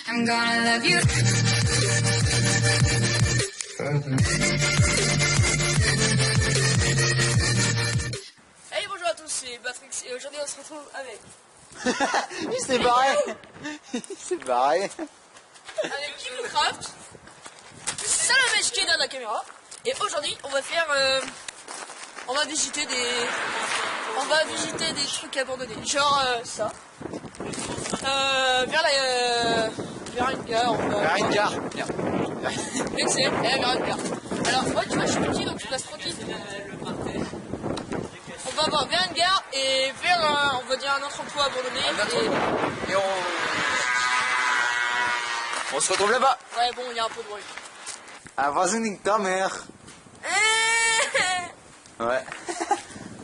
I'm gonna love you. Hey, bonjour à tous, c'est Patrick et aujourd'hui on se retrouve avec... Il s'est barré. Il s'est barré. Avec Kimcraft, Salamèche qui est dans la caméra. Et aujourd'hui on va faire... on va visiter des trucs abandonnés. Genre ça. Vers une gare. Vers une gare. Excellent, vers une gare. Alors moi tu vois je suis petit donc je place tranquille. On va voir vers une gare et vers on va dire un autre emploi abandonné. Et on se retrouve là-bas. Ouais bon il y a un peu de bruit. Ah, vas-y, nique ta mère. Ouais.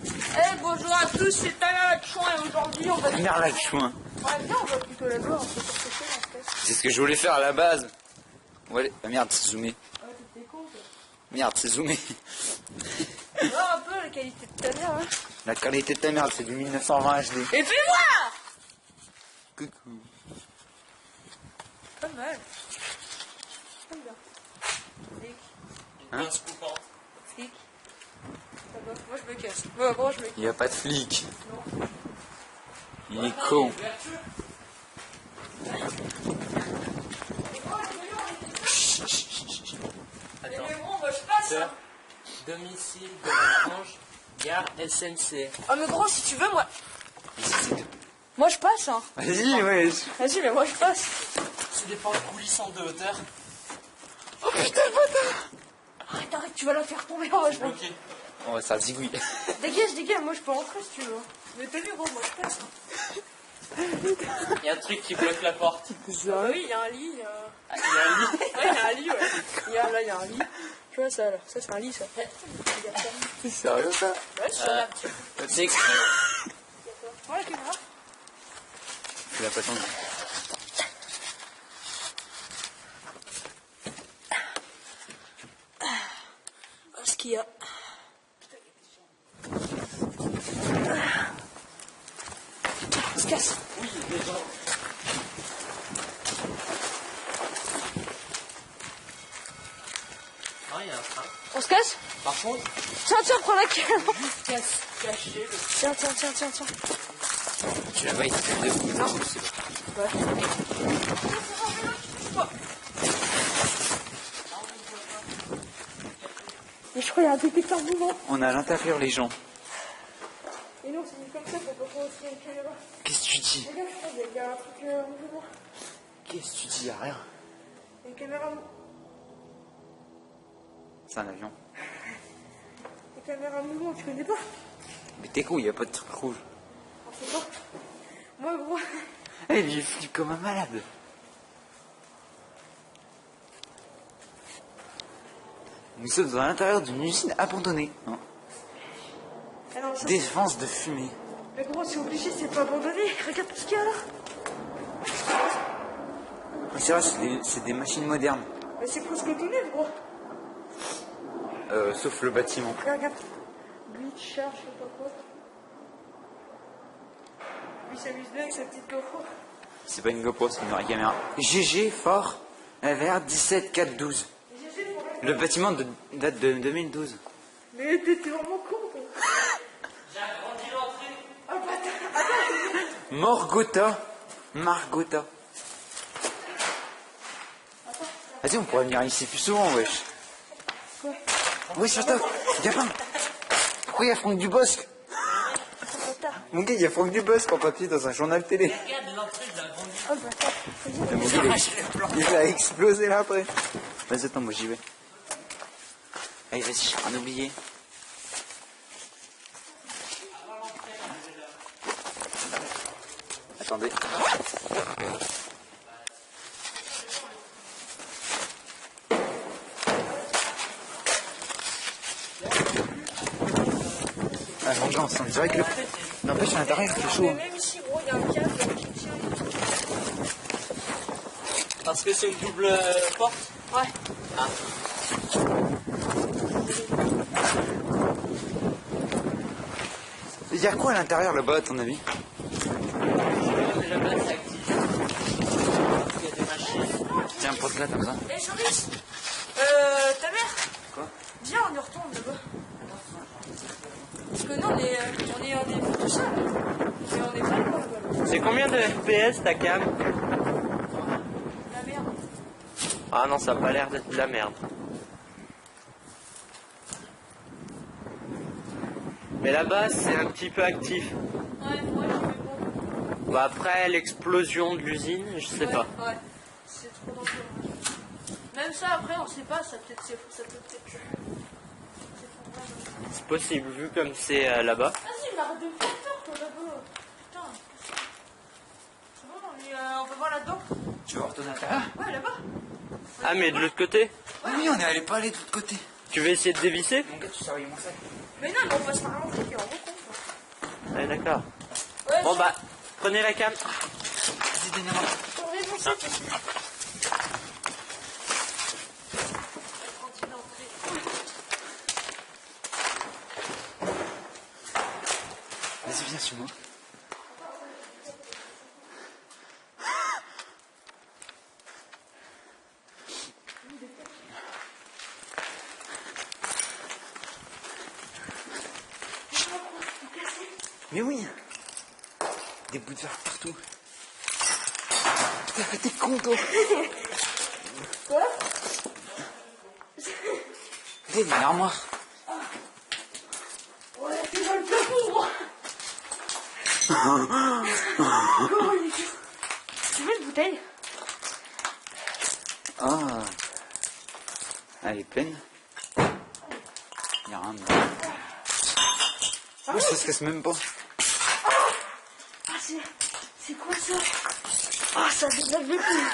Eh bonjour à tous, c'est Tana Lachouin et aujourd'hui on va... Merde, la chouin. Ouais viens on va plutôt là-bas, on peut s'approcher en fait. C'est ce que je voulais faire à la base. Ouais, ah, merde, c'est zoomé. Ouais t'es con toi. Merde, c'est zoomé. Voir un peu la qualité de ta mère hein. La qualité de ta merde, c'est du 1920 HD. Et fais-moi. Coucou. Pas mal. J'aime bien. Flic. Hein? Flic. Ça va, moi je me casse. Ouais, moi je me casse. Il n'y a pas de flic. Non. Il est con. Mais bon, moi je passe hein. Domicile de la Franche, gare SNC. Ah mais gros si tu veux moi... Moi je passe hein. Vas-y, ouais. Vas-y mais moi je passe. C'est des pentes coulissantes de hauteur. Oh putain le bâtard. Arrête, tu vas la faire tomber en vache. Ok. Oh, ça zigouille. Dégage, moi je peux rentrer si tu veux. Mais t'as vu gros, moi je passe. Il y a un truc qui bloque la porte. Ah oui, il y a un lit. Ah, il y a un lit. Ouais, il y a un lit, ouais. Là, il y a un lit. Tu vois ça, là. Ça, c'est un lit, ça. C'est sérieux, ça? Ouais, c'est là. C'est exprès. Voilà, la caméra. Tu l'as pas tendu. Ce qu'il y a. On se casse. Oui, les gens. Ah, il y a un train. On se casse. Par contre, Tiens, prends la caméra. caché le... Tiens. Tu l'as pas été de fou. Non. Ouais. Et je crois qu'il y a un détecteur mouvant. On a à l'intérieur les gens. Et non, c'est mis comme ça pour pas voir aussi une caméra. Qu'est-ce que tu dis? Regarde, je crois qu'il y a un truc mouvement. Qu'est-ce que tu dis? Y'a rien. Une caméra. C'est un avion. Une caméra mouvement, tu connais pas? Mais t'es con, y'a pas de truc rouge. On sait pas. Moi, gros. Eh, il flippe comme un malade. Nous sommes à l'intérieur d'une usine abandonnée. Hein. Ah non, ça, Défense de fumée. mais gros, c'est obligé, c'est pas abandonné. Regarde tout ce qu'il y a là. C'est vrai, c'est des machines modernes. Mais c'est presque tout neuf, gros. Sauf le bâtiment. Regarde. Lui, il cherche, je sais pas quoi. Lui, il s'amuse bien avec sa petite GoPro. C'est pas une GoPro, c'est une vraie caméra. GG Fort LVR 17412. Le bâtiment date de 2012. Mais t'es vraiment con, toi. J'ai agrandi l'entrée. Ah, bâtard. Margota. Vas-y, on pourrait venir ici plus souvent, wesh. Quoi? Oui, surtout, y'a pas. Pourquoi y'a Franck Dubosc? Bâtard. Mon gars, y'a Franck Dubosc en papier dans un journal télé. Regarde l'entrée, je l'ai agrandi. Oh, le bâtard. Et mon gars, il a explosé là après. Vas-y, attends, moi j'y vais. Allez, vas-y, un oublié. Attendez. Ah, vengeance, on dirait que le... N'empêche, à l'intérieur, c'est chaud. Mais même ici, gros, il y a un câble. Parce que c'est une double porte. Ouais. Ah. Il y a quoi à l'intérieur là-bas, à ton avis? La place est active. Il y a des machines. Tiens, porte-la comme ça. Eh, Joris, ta mère? Quoi? Viens, on y retourne là-bas. Parce que nous, on est tout seul. Et on est pas là-bas. C'est combien de FPS ta cam? La merde. Ah non, ça a pas l'air d'être de la merde. Mais là-bas, c'est un petit peu actif. Ouais, moi, je fais bon. Bah après l'explosion de l'usine, je sais pas. Ouais, c'est trop dangereux. Même ça, après, on sait pas, ça peut peut-être. C'est possible, vu comme c'est là-bas. Vas-y, mais arrête de me faire peur, toi, là-bas. Putain, c'est bon, on va voir là-dedans. Tu veux retourner à l'intérieur? Ouais, là-bas. Ah mais de l'autre côté? Ah oui, on est allé pas aller de l'autre côté. Tu veux essayer de dévisser? Mon gars, tu surveilles mon sac. Mais non, mais on va se faire rentrer, on rencontre. Ouais d'accord. Ouais, Bon bah, prenez la cam. Vas-y, donne-moi. surveille mon sac. Tranquille, d'entrer. Vas-y, viens sur moi. Mais oui. Des bouts de verre partout. Putain, t'es con, toi. Quoi? T'es une armoire. Ouais, t'es dans le plafond, moi. Comment il est? Tu veux une bouteille? Ah. Elle est pleine. Y'a rien dedans. Oh, ça se casse même pas. Ah, c'est quoi ça? Ah, ça fait de la bouteille.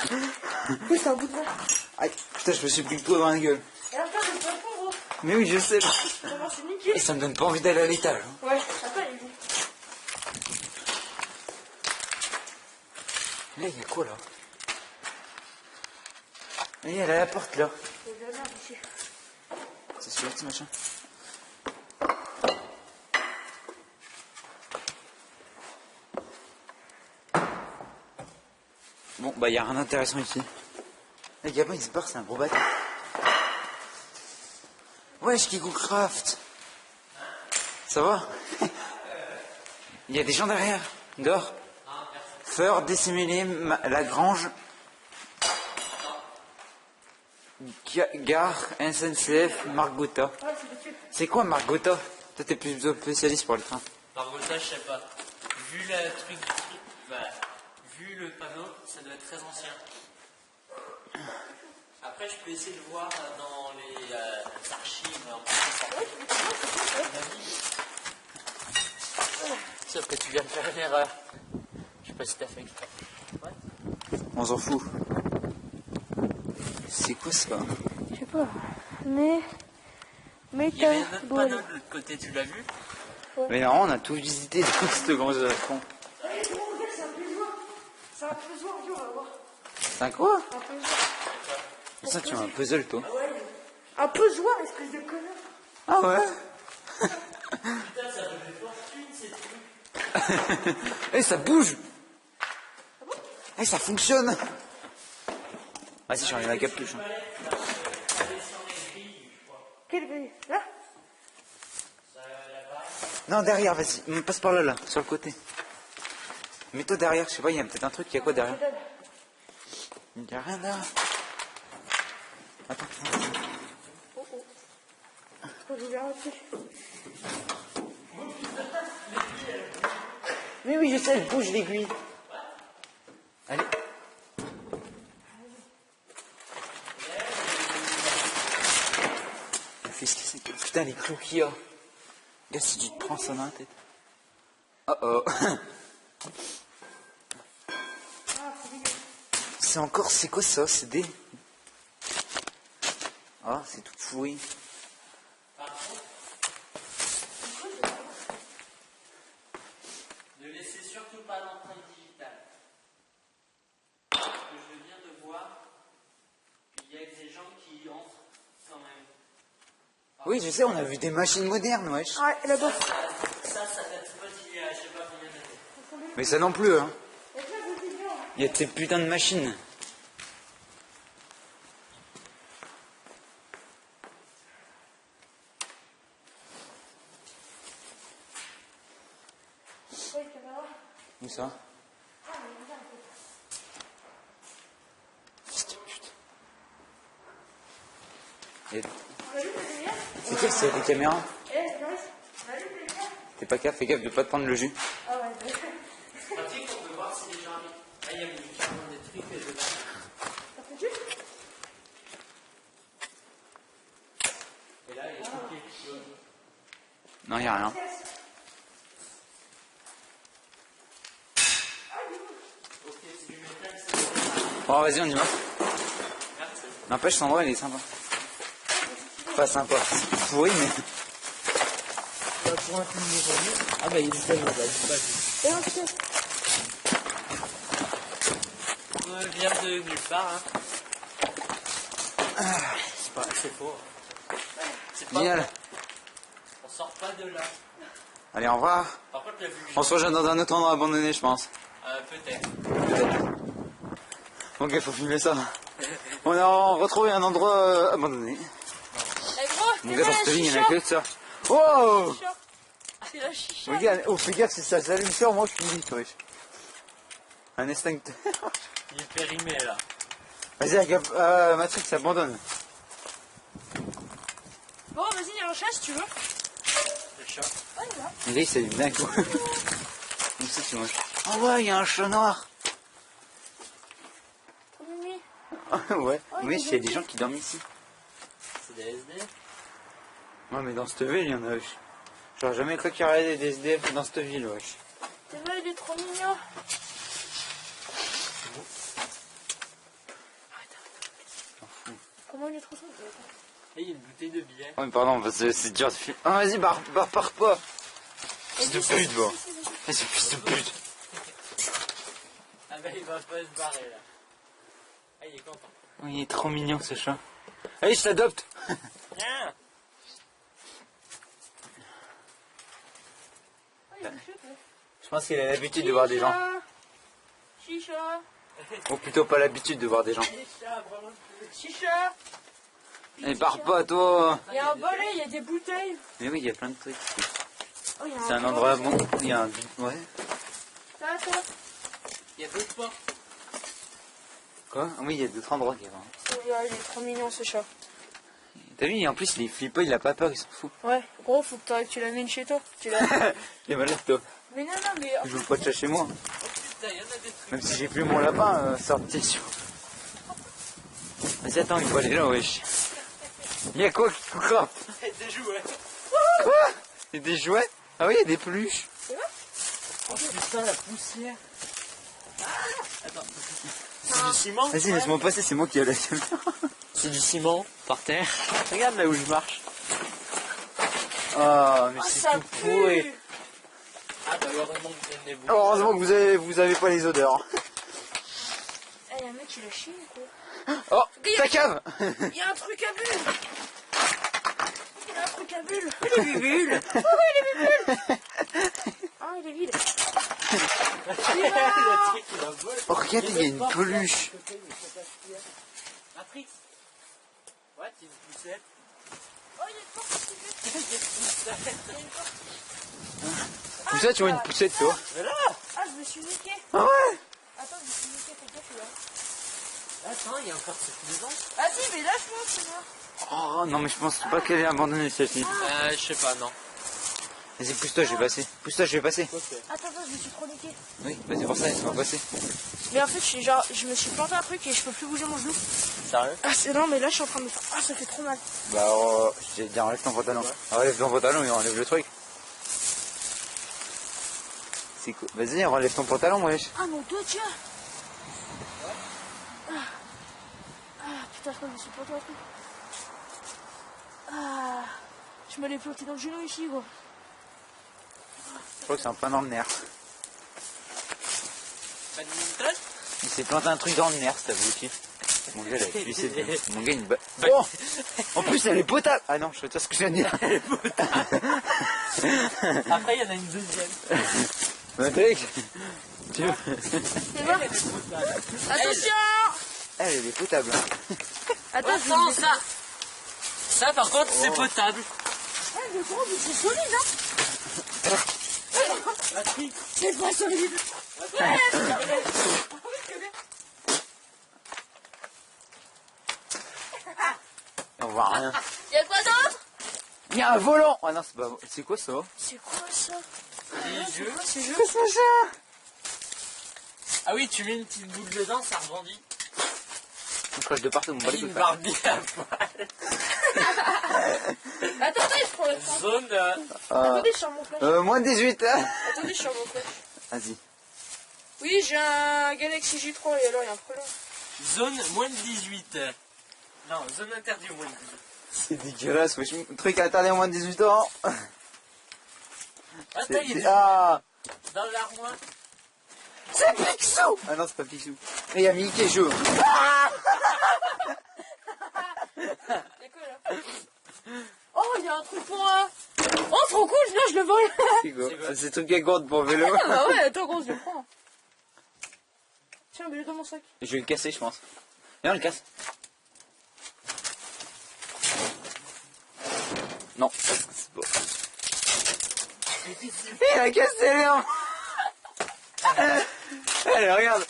Oui, c'est un bout de verre. Aïe, putain, je me suis pris le doigt dans la gueule. Et après, le plafond, gros. Mais oui, je sais. Comment c'est niqué? Et ça me donne pas envie d'aller à l'étage. Hein. Ouais, après, il est. Là, il y a quoi, là? Il y a la porte, là. Il y a de la merde ici. C'est sûr, ce machin. Bon, bah, il y a rien d'intéressant ici. Les gars, il se barre, c'est un gros bâtard. Wesh, Kikoocraft. Ça va? Il y a des gens derrière. Dehors. Feur, dissimulé, Lagrange. Gare, SNCF, Margota. Ouais, c'est tout de suite. C'est quoi Margota? Toi, t'es plus spécialiste pour les trains. Margota, je sais pas. Vu le truc, bah, vu le panneau, ça doit être très ancien. Après, je peux essayer de voir dans les archives. Sauf que tu viens de faire une erreur. Je sais pas si t'as fait exprès. Ouais. On s'en fout. C'est quoi ça? Je sais pas. Mais. Il y avait un autre panneau de l'autre côté, tu l'as vu? Mais non, on a tout visité dans cette grande con. Allez, gros, regarde, c'est un plaisoir. C'est un plaisoir, vieux, on va voir. C'est un quoi? Un plaisoir. Ça, tu as un puzzle, toi. Ouais. Un plaisoir, espèce de connard. Ah ouais? Putain, ça me fait fortune ces trucs. Eh, ça bouge! Eh, ça fonctionne! Vas-y, j'enlève la capuche. Quel pays? Là? Non, derrière, vas-y. Passe par là, là, sur le côté. Mets-toi derrière, je sais pas, il y a peut-être un truc, il y a quoi derrière? Il n'y a rien là. Attends. Oh oh. Faut que je verrai un truc. Mais oui, je sais, elle bouge l'aiguille. Allez. Qu'est-ce que c'est que... Putain, les clous qu'il y a. Gars, si tu te prends ça dans la tête. Oh oh. C'est encore... C'est quoi ça? C'est des... Ah, c'est tout pourri. Ne laissez surtout pas l'empreinte digitale. Parce que je viens de voir qu'il y a des gens qui entrent quand même. Oui, je sais, on a vu des machines modernes, wesh. Ouais, là-bas. Ça date pas d'il y a je sais pas combien d'années. Mais ça non plus, hein. Il y a de ces putains de machines. ça. Et- C'est quel c'est les caméras? T'es pas gaffe, fais gaffe de pas te prendre le jus. C'est pratique, on peut voir si les gens arrivent. Ah, il y a carrément des trucs dedans. Et là, il y a quelque chose. Non, y a rien. Ok, c'est du métal, c'est Bon, vas-y, on y va. merci. N'empêche, cet endroit, il est sympa. Pas sympa, c'est pourri, mais... Pour un film de journée. Ah bah il est tellement là, j'ai pas vu. On vient de nulle part, hein. C'est faux. C'est pas Génial. vrai. On sort pas de là. Allez, au revoir. Par contre, la vue. On se rejoint dans un autre endroit abandonné, je pense. Peut-être. Ok, faut filmer ça. On a retrouvé un endroit abandonné. Eh gros, Mon t'es gars, pas dans la cette vie, il y en a chicha. que ça. Oh! Chicha. C'est la chicha. Regarde, oh, fais gaffe, si ça s'allume sur moi, je suis vite, wesh. Un extincteur. Il est périmé là. Vas-y, regarde, Matrix, abandonne. Bon, vas-y, il y a un chat si tu veux. Le chat. Ouais, il est là. Le gars, il s'allume d'un coup. Comme ça, c'est moche. Oh ouais, il y a un chat noir. Trop mimi. Ouais, mais il y a des gens qui dorment ici. C'est des SD. Ouais, mais dans cette ville, il y en a, wesh. J'aurais jamais cru qu'il y aurait des SDF dans cette ville, wesh. T'es vrai, il est trop mignon. Comment il est trop simple. Et il y a une bouteille de bière. Oh, mais pardon, parce que c'est dur de filmer. Ah, vas-y, pars pas. Fils de pute, bon. Vas-y, fils de pute. Ah bah il va pas se barrer là. Ah il est content. Oh, il est trop mignon, ce chat. Allez, je t'adopte. Viens. Oh, il est chouette, ouais. Je pense qu'il a l'habitude de voir des gens. Chicha. Ou plutôt pas l'habitude de voir des gens. Chicha. Allez, pars pas, toi. Il y a un balai, il y a des bouteilles. Mais oui, il y a plein de trucs. Oh, il y a C'est un endroit bon. Il y a un... Ouais. Attends. Il y a d'autres portes. Quoi? Ah oui, il y a d'autres endroits qui vont. Oh, il est trop mignon ce chat. T'as vu, en plus, il flippe pas, il a pas peur, il s'en fout. Ouais, gros, faut que tu l'amènes chez toi. Tu l'as. Il est malade, toi. Mais non, mais. Je veux pas de chat chez moi. Putain, il y en a des trucs. Même si j'ai plus mon lapin, sorti sur. Vas-y, attends, il faut aller là, wesh. Il y a quoi, quoi? Des jouets. Quoi? Il y a des jouets? Ah oui, il y a des peluches. Oh putain, la poussière. Attends. C'est du ciment. Vas-y, laisse-moi passer, c'est moi qui ai la caméra. C'est du ciment par terre. Regarde là où je marche. Ah, mais Ah, c'est ça tout pue. pourri. Ah bah heureusement que vous venez vous. Heureusement que vous avez pas les odeurs. Eh, y a un mec qui l'a chié ou quoi? Oh, ta cave. Il y a un truc à bulle. Il y a un truc à bulle. Les bulles. Oh, il est vide. Ah, il est vide. Le truc il va voler. Oh, regarde, il y a une peluche. Matrix. Ouais, c'est une poussette. Oh, il y a une porte qui Poussette, tu vois une poussette, tu vois. Mais là. Ah, je me suis niqué. Ah ouais. Attends, je me suis niqué, fais gaffe là. Attends, il y a encore cette maison. Vas-y, mais lâche-moi, c'est moi. Oh non, mais je pense pas qu'elle est abandonnée, celle-ci. Je sais pas, non. Vas-y, pousse-toi, je vais passer. Pousse-toi, je vais passer. Attends, je me suis trop niqué. Oui, bah c'est pour ça, laisse-moi passer. Mais en fait, je me suis planté un truc et je peux plus bouger mon genou. Sérieux? Ah, c'est non, mais là, je suis en train de me faire. Ah, ça fait trop mal. Bah, je t'ai dit, enlève ton pantalon. Enlève ton pantalon et enlève le truc. C'est quoi? Vas-y, enlève ton pantalon, wesh. Ah, mon dos, tiens. Ah, putain, je crois que je me suis planté un truc. Ah, je me l'ai planté dans le genou ici, gros. Je crois que c'est un plein dans le nerf. Badminton? Il s'est planté un truc dans le nerf, cet abruti. Mon gars, il a puissé de... Mon gars, une Oh! En plus, elle est potable! Ah non, je sais pas ce que je viens de dire. Après, il y en a une deuxième. Matrix, tu veux? C'est bon. Attention. Elle est potable. Attends, Attends, ça. Ça, par contre, c'est potable. Ah, le gros, mais c'est solide, hein. Matrix. C'est pas solide. On voit rien. Y'a quoi d'autre? Il y a un volant. Ah non, c'est pas... C'est quoi ça? C'est quoi ça? Les jeux. C'est jeu. Qu'est-ce que c'est? Ah oui, tu mets une petite boule dedans, ça rebondit. Je crache de partout, mon balai Une peut Barbie à poil. Attendez, je prends le temps. Zone. Attendez, je sors mon flash. Moins de 18. Attendez, je sors mon flash. Vas-y. Oui, j'ai un Galaxy J3 et alors il y a un problème. Zone moins de 18. Non, zone interdite au moins de 18. C'est dégueulasse, wesh. Truc interdit à moins de 18 ans. Attends, il y a des... Ah, Dans l'armoire. c'est Picsou. Ah non, c'est pas Picsou. Mais il y a Mickey joue. C'est quoi là? Oh, il y a un truc pour un... Oh, trop cool, là je le vole. C'est quoi? C'est le truc qui est gourde pour vélo. Ah bah ouais, attends, gros, je le prends. Tiens, mets-le dans mon sac. Je vais le casser, je pense. Viens, on le casse. Non. C'est bon. Il a cassé Léon. Allez, regarde.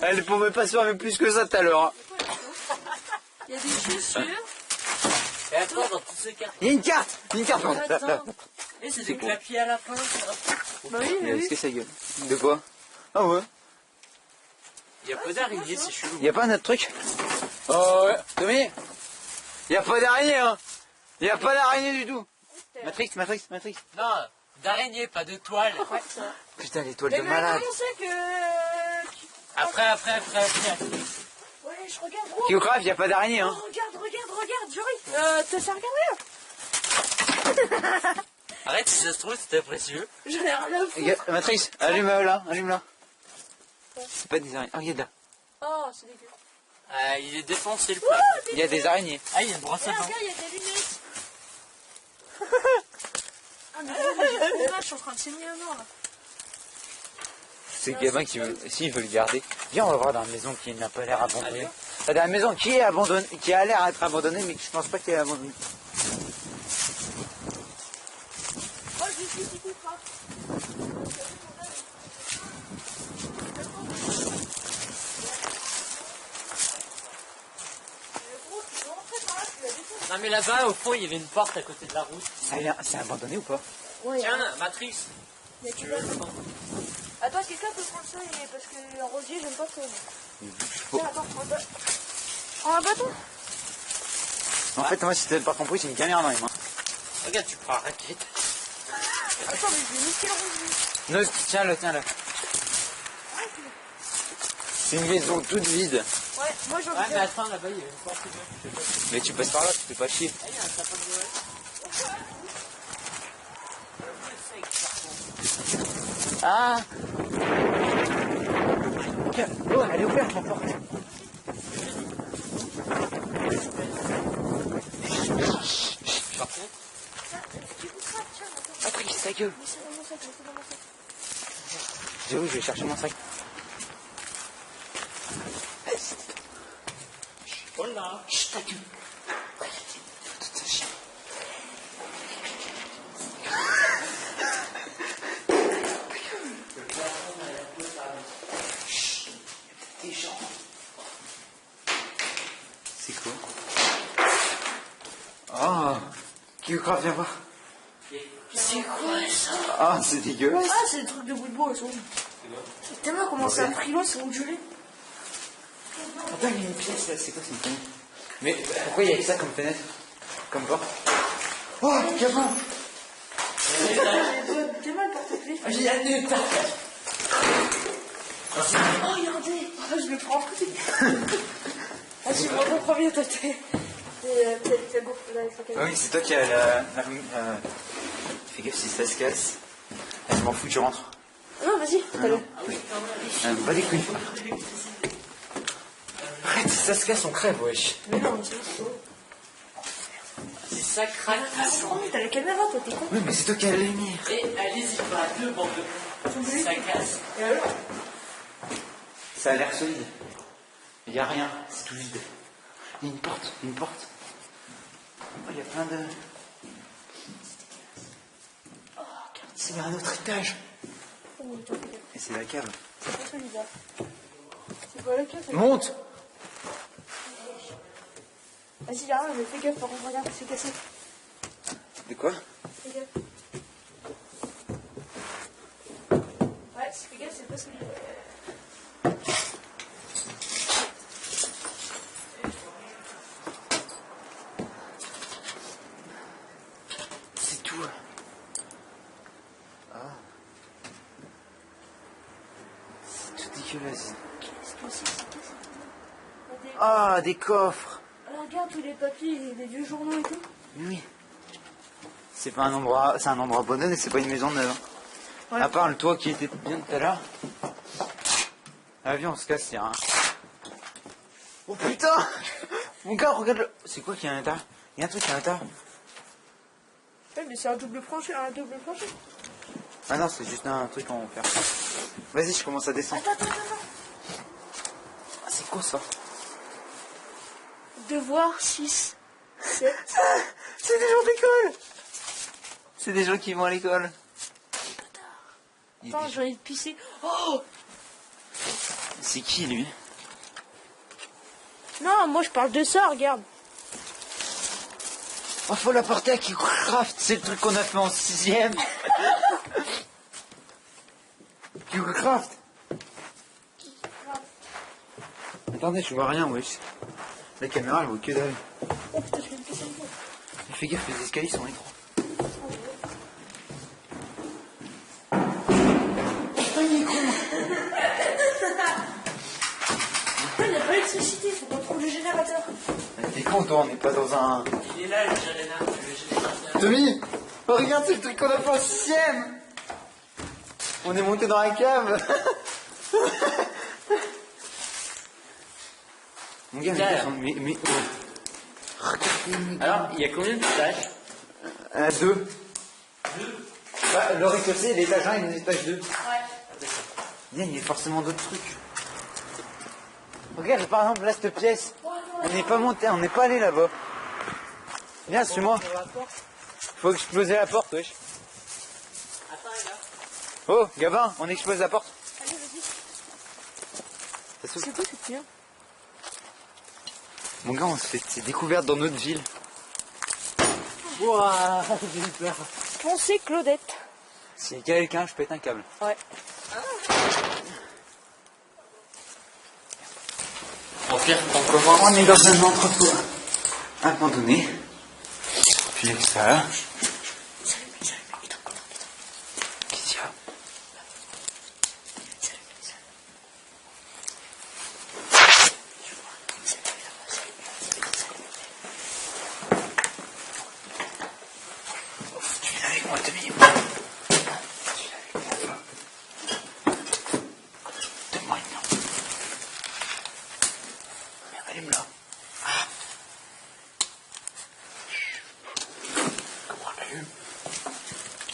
Elle pouvait pas se faire plus que ça tout à l'heure. Hein. Il y a des chaussures. Et attends, dans tous ces cartes. Il y a une carte. Il y a une carte. Attends. Et c'est C'est des quoi? clapiers à la fin. Bah oui, Il a oui. risqué sa gueule. De quoi? Ah ouais. Il n'y a pas d'araignée, c'est chelou. Il y a pas un autre truc? Oh ouais. Tommy. Il y a pas d'araignée, hein. Il y a pas d'araignée du tout. Matrix. Non, d'araignée, pas de toile. Ouais, ça va. Putain, l'étoile Mais de malade. comment c'est que... Après. Ouais, je regarde, gros. Kyocraft, il y a pas d'araignée, Oh, hein. regarde, j'arrive. T'as ça regardé là? Arrête, si ça se trouve, c'était précieux. J'en ai rien à foutre. Regarde, Matrix, allume là, allume là. C'est pas des araignées. Oh, regarde là. Oh, c'est dégueu. Il est défoncé le Oh, plat. Il y a des araignées. Ah, il y a une brosse à dents. regarde, il y a des lunettes. Ah, mais gros, moi, j'ai trop mal, je suis en train de saigner un an là. C'est le gamin qui veut, s'il veut le garder. Viens, on va voir dans la maison qui n'a pas l'air abandonnée. Dans la maison qui est abandonnée, qui a l'air d'être abandonnée, mais je pense pas qu'elle est abandonnée. Oh, je suis du coup, frère. Non, mais là-bas, au fond, il y avait une porte à côté de la route. C'est abandonné ou pas? Ouais, Tiens, Matrix. il y a du bas. Attends, quelqu'un peut prendre ça parce que en rosier, j'aime pas ça. Tiens, attends, prends un bâton. En fait, moi, si t'avais pas compris, c'est une caméra dans les mains. Regarde, tu prends la raquette. Attends, mais je vais niquer le rosier. Non, tiens-le. C'est une maison toute vide. Ouais, moi j'en Ouais, veux mais attends, là-bas, il y a une porte. Mais tu passes par là, tu fais pas chier. Ah, il y a un sapin de Noël. Ah! Oh, elle est ouverte la porte. Par contre, Patrick, ta gueule. Mets ça dans mon sac, mets ça dans mon sac. J'avoue, je vais chercher mon sac. oh là. Chut, ta gueule. Toute sa chienne. Chut, il y a peut-être des gens. C'est quoi? Oh, Kyocraft, viens voir. C'est quoi ça? Ah, c'est dégueulasse. Ah, c'est des trucs de bout de bois, ils sont. C'est tellement comment c'est un frilot, c'est ondulé. Attends, il y a une pièce là, c'est quoi, c'est une fenêtre? Mais pourquoi il y a que ça comme fenêtre? Comme porte? Oh, gamin! T'es mal porte-clés. J'ai la nuit. Oh, regardez. Ah, je le prends. Ah, tu prends le premier, toi, t'es bon, là, avec la Ah caméra. oui, c'est toi qui as la fais gaffe si ça se casse. Ah, je m'en fous, tu rentres. Non, vas-y, t'as-le. Pas des couilles. Arrête, si ça se casse, on crève, wesh. Mais non, c'est bon. Si ça craque, T'as la caméra, toi, t'es con. Oui, mais c'est toi qui as la lumière. et allez-y pas à deux bandes de cons. Si ça casse. Et alors? Ça a l'air solide. Il n'y a rien, c'est tout vide. Il y a une porte, Oh, il y a plein de... Oh, regarde, c'est vers un autre étage. Oh, ou tu fais gaffe. Et c'est la cave. C'est pas celui-là. C'est pas la cave. Monte! Vas-y, là, mais fais gaffe, par contre, regarde, c'est cassé. De quoi? Fais gaffe. Ouais, si fais gaffe, c'est pas celui-là. C'est tout. Ah. C'est tout dégueulasse. Qu'est-ce que c'est cassé? Ah, des coffres! Regarde tous les papiers, les vieux journaux et tout. Oui. C'est pas un endroit, c'est un endroit abandonné, c'est pas une maison neuve. Ouais. À part le toit qui était bien tout à l'heure. Ah viens, on se casse, c'est un... Oh putain! Mon gars, regarde le... C'est quoi qu'il y a à l'intérieur? Il y a un truc à l'intérieur. Ouais, mais c'est un double plancher, Ah non, c'est juste un truc qu'on va faire. Vas-y, je commence à descendre. Attends. Ah, c'est quoi ça? Devoir 6, 7. C'est des gens d'école! C'est des gens qui vont à l'école. Attends, j'ai envie de pisser. Oh! C'est qui lui? Non, moi je parle de ça, regarde. Oh, faut l'apporter à KiCraft, c'est le truc qu'on a fait en 6ème. KiCraft. Attendez, je vois rien, wesh. La caméra, elle voit que dalle. Oh putain, je vais me pisser un peu. Fais gaffe, les escaliers sont étroits. Il n'y a pas d'électricité, faut qu'on trouve le générateur. T'es con, toi, on n'est pas dans un... Il est là, le générateur. Tommy, oh, regarde, c'est le truc qu'on a fait en 6ème. On est monté dans la cave. Mon gars, mais... Alors, il y a combien d'étages? Deux. Bah, le rez-de-chaussée, l'étage 1 et l'étage 2. Ouais. Bien, il y a forcément d'autres trucs. Regarde, par exemple, là, cette pièce. On n'est pas monté, on n'est pas allé là-bas. Viens, suis-moi. Faut exploser la porte, wesh. Attends, les gars. Oh, Gabin, on explose la porte. Allez, vas-y. Ça s'ouvre. C'est quoi cette pierre? Mon gars, on se fait des découvertes dans notre ville. Ouah, j'ai eu peur. Foncez Claudette. S'il y a quelqu'un, je pète un câble. Ouais. Au pire, on commence. On est dans un entrepôt abandonné. Puis avec ça. Qu'est-ce qu'il y a? Tu viens avec moi, Tommy. Tu viens avec moi. Donne-moi une lampe. Merde, allume-la. Ah. Comment on l'allume?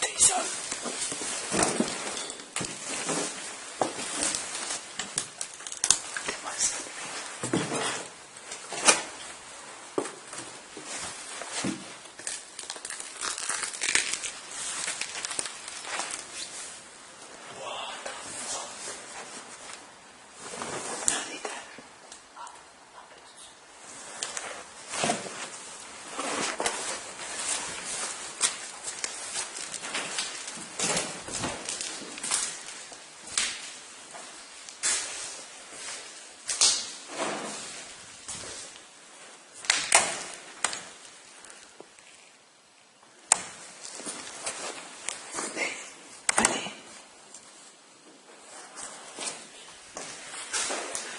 Téléphone. Donne-moi ça. Un étage. Allez.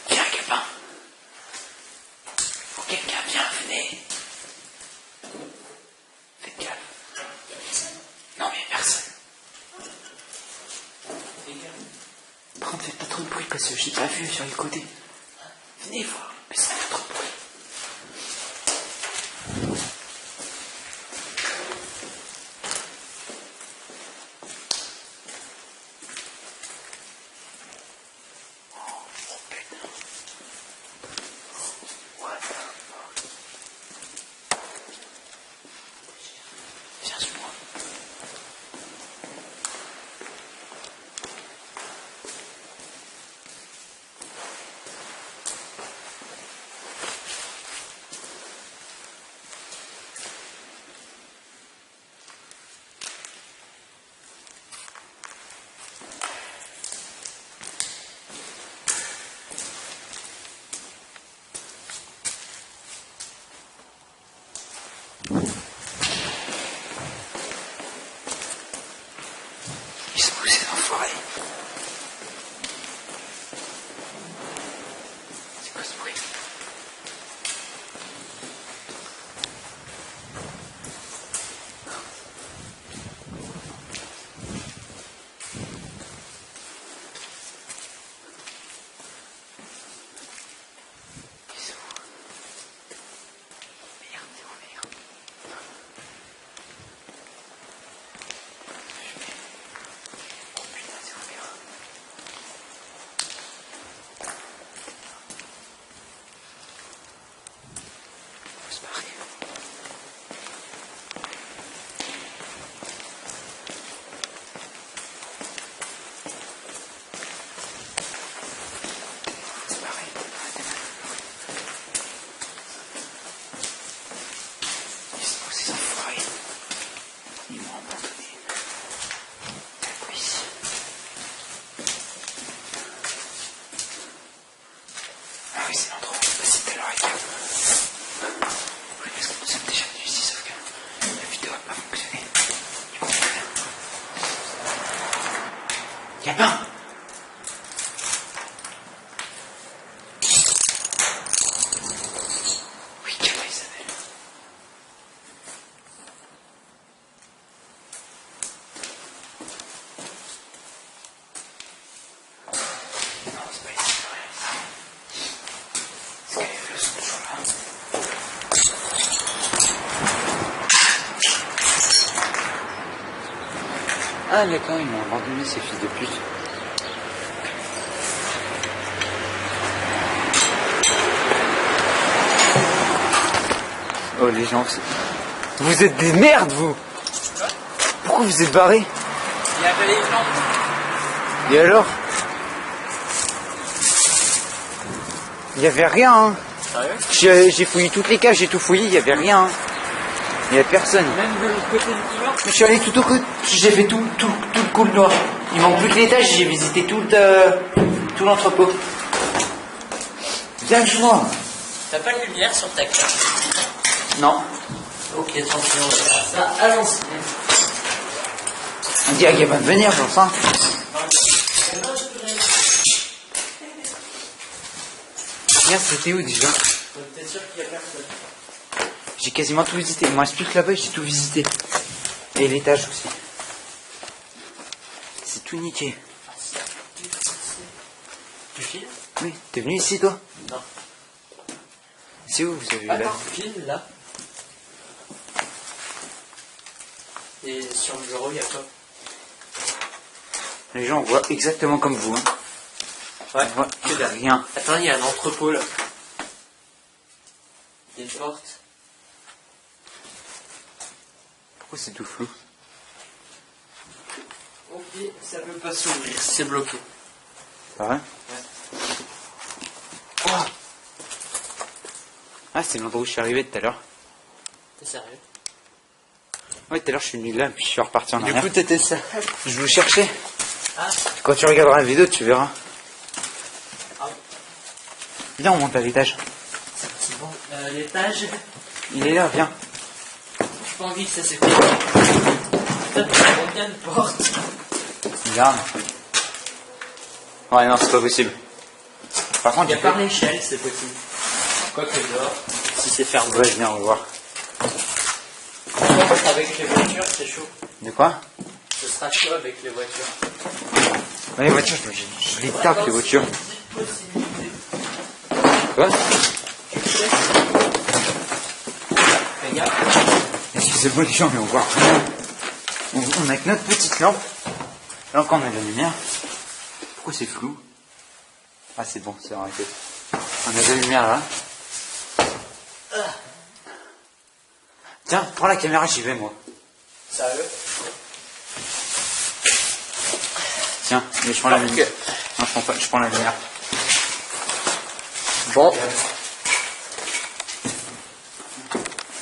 Viens, Gabin. Faut quelqu'un, viens, venez. Faites gaffe. Non, mais personne. Par contre, faites pas trop de bruit parce que j'ai pas vu sur les côtés. Venez voir, mais ça fait trop de bruit. Oh putain. What the fuck? Viens sur moi. Ah d'accord, ils m'ont abandonné ces fils de pute. Oh les gens, vous êtes des merdes vous. Pourquoi vous êtes barrés? Il y avait les gens. Et alors? Il y avait rien hein. Sérieux? J'ai fouillé toutes les cages, j'ai tout fouillé, il y avait rien hein. Il y avait personne. Même de l'autre côté du couloir? Je suis allé tout au côté, j'ai fait tout le couloir. Il manque plus que l'étage, j'ai visité tout l'entrepôt. Viens avec moi. T'as pas de lumière sur ta carte? Non. Ok, tranquille, on va faire ça à l'ancienne. On dirait qu'elle va venir, j'en sens. Viens, c'était où déjà? T'es sûr qu'il y a personne? J'ai quasiment tout visité. Il m'en reste plus que là-bas, j'ai tout visité. Et l'étage aussi. C'est tout niqué. Tu files? Oui, t'es venu ici toi? Non. C'est où vous avez vu là? Attends, file là. Et sur le bureau, il y a quoi? Les gens voient exactement comme vous. Hein. Ouais, On voit que dalle. rien. Attends, il y a un entrepôt là. Il y a une porte. Pourquoi c'est tout flou? Ok, ça peut pas s'ouvrir, c'est bloqué. Pas vrai? Oh ah, c'est l'endroit où je suis arrivé tout à l'heure. T'es sérieux? Ouais, tout à l'heure je suis venu là, puis je suis reparti en arrière. Du coup, t'étais ça. Je vous cherchais. Ah, Quand tu regarderas la vidéo, tu verras. ah oui. Viens, on monte à l'étage. C'est bon. L'étage, Il est là, viens. j'ai pas envie que ça s'effondre. Putain, t'as bien une porte. Regarde. Ouais, non, c'est pas possible. Par contre, Il y a par l'échelle, c'est possible. Quoi que dehors, si c'est fermé. Ouais, viens, on va voir. Avec les voitures, c'est chaud. De quoi? Ce sera chaud avec les voitures. Ouais, les voitures, je les tape, les voitures. Quoi? Fais gaffe. Excusez-moi les gens, mais on voit rien. On a que notre petite lampe. Là encore, on a de la lumière. Pourquoi c'est flou? Ah, c'est bon, c'est arrêté. On a de la lumière là. Tiens, prends la caméra, j'y vais moi. Sérieux? Tiens, mais je prends la lumière. Non, je prends la lumière. Bon.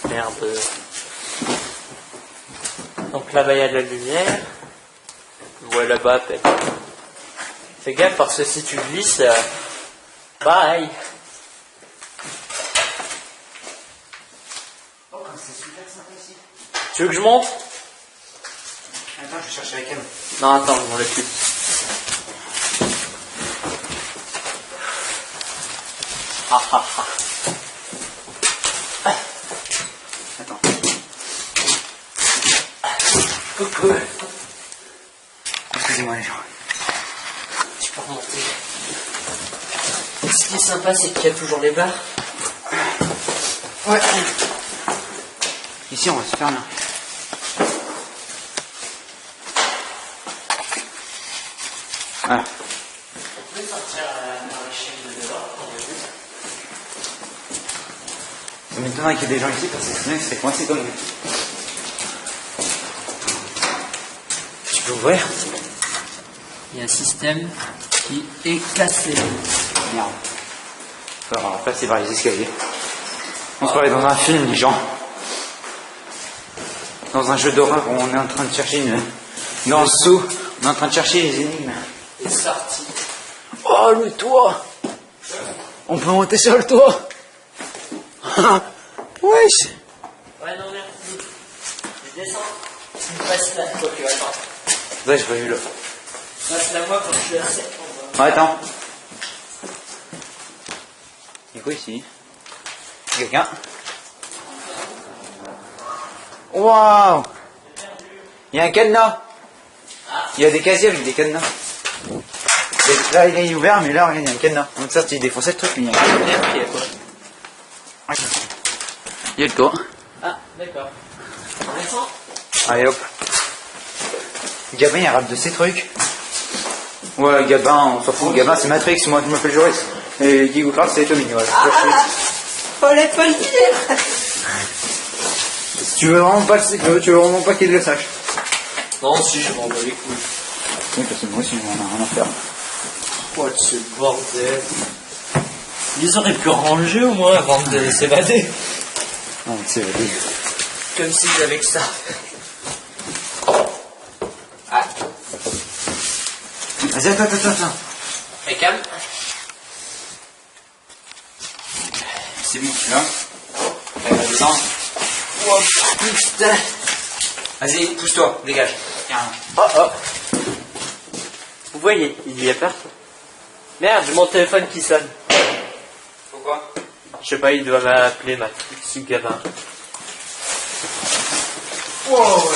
Merde. Donc là-bas, il y a de la lumière. Ouais, là-bas, peut-être. Fais gaffe parce que si tu glisses, pareil. Oh, c'est super sympa ici. Tu veux que je monte? Attends, je vais chercher la cam. Non, attends, je m'en l'ai plus. Ah ah ah. Attends. Coucou. Excusez-moi les gens. Tu peux remonter. Ce qui est sympa, c'est qu'il y a toujours les bars. Ouais. Ici, on va se faire là. Voilà. On peut sortir par l'échelle de dehors. Ça m'étonnerait qu'il y ait des gens ici parce que sinon c'est coincé comme nous. Tu peux ouvrir? Il y a un système qui est cassé. Merde. Il va falloir passer par les escaliers. On se croirait dans un film, les gens. Dans un jeu d'horreur où on est en train de chercher une... Dans le seau, on est en train de chercher les énigmes. est sorti. Oh, le toit! On peut monter sur le toit! Wesh! Ouais, non, merci. Je descends. Tu me passes là. Ok, attends. Ouais, j'ai pas vu là. Passe-la moi quand je suis à 7. Ouais, attends. Il y a quoi ici? Quelqu'un? Waouh! Il y a un cadenas! Il y a des casiers avec des cadenas. Là, il est ouvert, mais là, regarde, il y a un cadenas. Donc ça, tu défonçais le truc, mais il y a un cadenas. Il y a quoi? Il y a le toit. Ah, d'accord. On descend. Allez, hop. Gabin, il rate de ces trucs. Ouais, Gabin, on s'en fout. Gabin, c'est Matrix, moi je m'appelle Joris. Et Guy Goucard, c'est Tommy. Voilà. Fallait pas le dire. Tu veux vraiment pas qu'il le sache. Non, si, je m'en bats les couilles. Oui, parce que moi aussi, j'en ai rien à faire. Quoi de ce bordel? Ils auraient pu ranger au moins avant de s'évader. Non, c'est vrai. Comme s'ils avaient que ça. Ah. Vas-y, attends. Et calme. C'est bon, tu là. Allez, va descendre. Oh putain. Vas-y, pousse-toi, dégage. Oh. Vous voyez, il y a personne. Merde, j'ai mon téléphone qui sonne. Pourquoi? Je sais pas, il doit m'appeler ce gamin. Wow.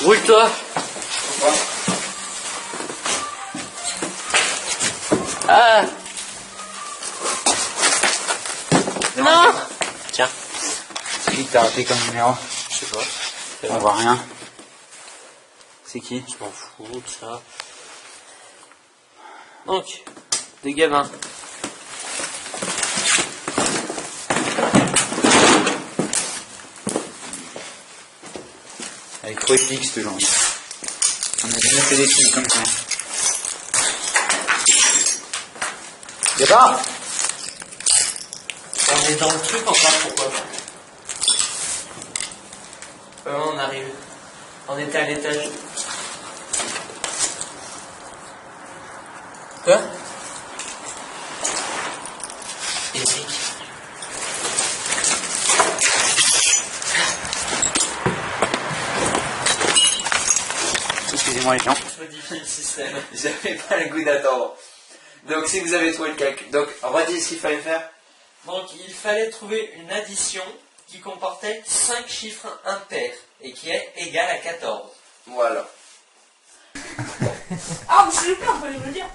Roule-toi. Pourquoi? Ah. Non. Tiens. C'est qui que t'as raté comme numéro? Je sais pas. On voit rien. C'est qui? Je m'en fous de ça. Donc, des gamins. Elle est trop épique cette jambe. On a jamais fait des films comme ça. Gabin! On est dans le truc encore, pourquoi pas? On arrive. On était à l'étage. Quoi? Eric. Excusez-moi les gens. Je modifie le système. J'avais pas le goût d'attendre. Donc si vous avez trouvé le calcul. Donc redis ce qu'il fallait faire. Donc il fallait trouver une addition qui comportait 5 chiffres impairs et qui est égale à 14. Voilà. Ah, mais c'est super, fallait me le dire.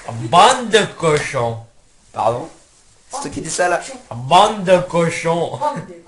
Bande de cochons. Pardon? C'est toi qui dis ça là? Bande de cochons. Oh, des